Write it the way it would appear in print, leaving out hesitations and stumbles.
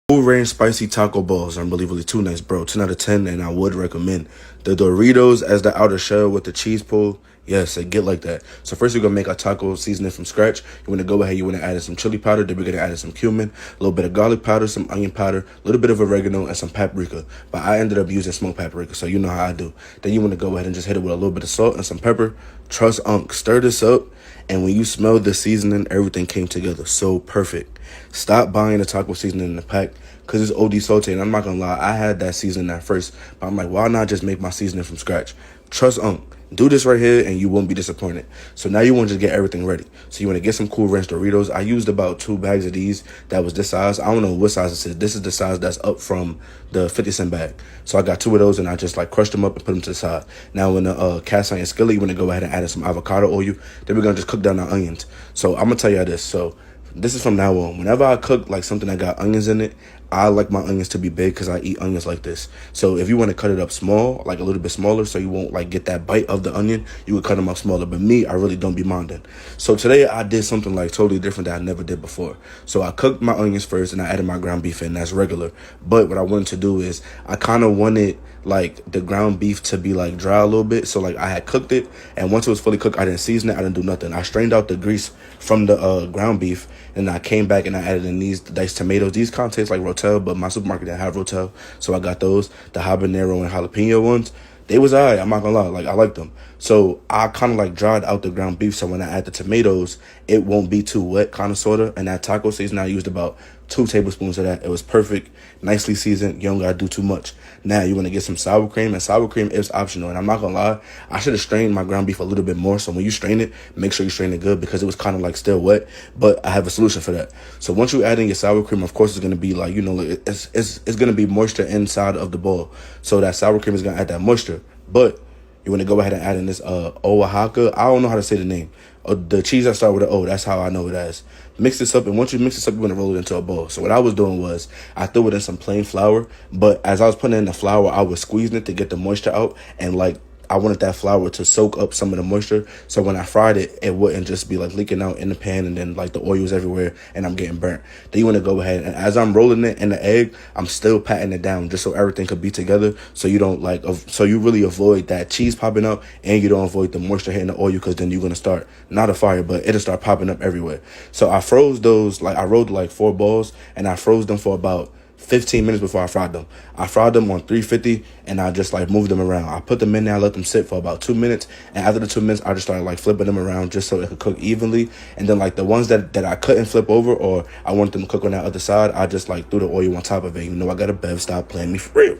Cool Ranch Spicy Taco Balls are unbelievably too nice, bro. 10 out of 10, and I would recommend the Doritos as the outer shell with the cheese pull. Yes, they get like that. So first we're going to make a taco seasoning from scratch. You want to go ahead, you want to add in some chili powder. Then we're going to add in some cumin, a little bit of garlic powder, some onion powder, a little bit of oregano, and some paprika. But I ended up using smoked paprika, so you know how I do. Then you want to go ahead and just hit it with a little bit of salt and some pepper. Trust Unc. Stir this up, and when you smell the seasoning, everything came together so perfect. Stop buying the taco seasoning in the pack because it's OD salty. And I'm not going to lie, I had that seasoning at first. But I'm like, why not just make my seasoning from scratch? Trust Unc. Do this right here and you won't be disappointed. So now you want to just get everything ready. So you want to get some Cool Ranch Doritos. I used about 2 bags of these. That was this size. I don't know what size this is. This is the size that's up from the 50-cent bag. So I got 2 of those and I just like crushed them up and put them to the side. Now in the cast iron skillet, you want to go ahead and add in some avocado oil. Then we're going to just cook down our onions. So I'm going to tell you this. So this is from now on. Whenever I cook like something that got onions in it, I like my onions to be big because I eat onions like this. So if you want to cut it up small, like a little bit smaller, so you won't like get that bite of the onion, you would cut them up smaller. But me, I really don't be minding. So today I did something like totally different that I never did before. So I cooked my onions first and I added my ground beef in. That's regular. But what I wanted to do is I kind of wanted like the ground beef to be like dry a little bit. So like I had cooked it, and once it was fully cooked, I didn't season it. I didn't do nothing. I strained out the grease from the ground beef, and I came back and I added in these diced tomatoes. These kind of taste like Rotel, but my supermarket didn't have Rotel, so I got those, the habanero and jalapeno ones. They was alright, I'm not gonna lie, like I like them. So I kind of like dried out the ground beef, so when I add the tomatoes, it won't be too wet, kind of sorta. And that taco seasoning, I used about 2 tablespoons of that. It was perfect, nicely seasoned. You don't gotta do too much. Now you want to get some sour cream, and sour cream is optional. And I'm not gonna lie, I should have strained my ground beef a little bit more. So when you strain it, make sure you strain it good because it was kind of like still wet. But I have a solution for that. So once you add in your sour cream, of course it's gonna be like, you know, it's gonna be moisture inside of the bowl. So that sour cream is gonna add that moisture. But you want to go ahead and add in this Oaxaca. I don't know how to say the name. The cheese that start with an O. That's how I know it as. Mix this up, and once you mix this up, you want to roll it into a bowl. So what I was doing was I threw it in some plain flour, but as I was putting in the flour, I was squeezing it to get the moisture out, and like I wanted that flour to soak up some of the moisture, so when I fried it, it wouldn't just be like leaking out in the pan and then like the oil was everywhere and I'm getting burnt. Then you want to go ahead and as I'm rolling it in the egg, I'm still patting it down just so everything could be together, so you don't like, so you really avoid that cheese popping up and you don't avoid the moisture hitting the oil, because then you're going to start, not a fire, but it'll start popping up everywhere. So I froze those, like I rolled like 4 balls and I froze them for about 15 minutes before I fried them. I fried them on 350 and I just like moved them around. I put them in there, I let them sit for about 2 minutes. And after the 2 minutes, I just started like flipping them around just so it could cook evenly. And then like the ones that I couldn't flip over or I wanted them to cook on that other side, I just like threw the oil on top of it. You know, I got a bev, stop playing me for real.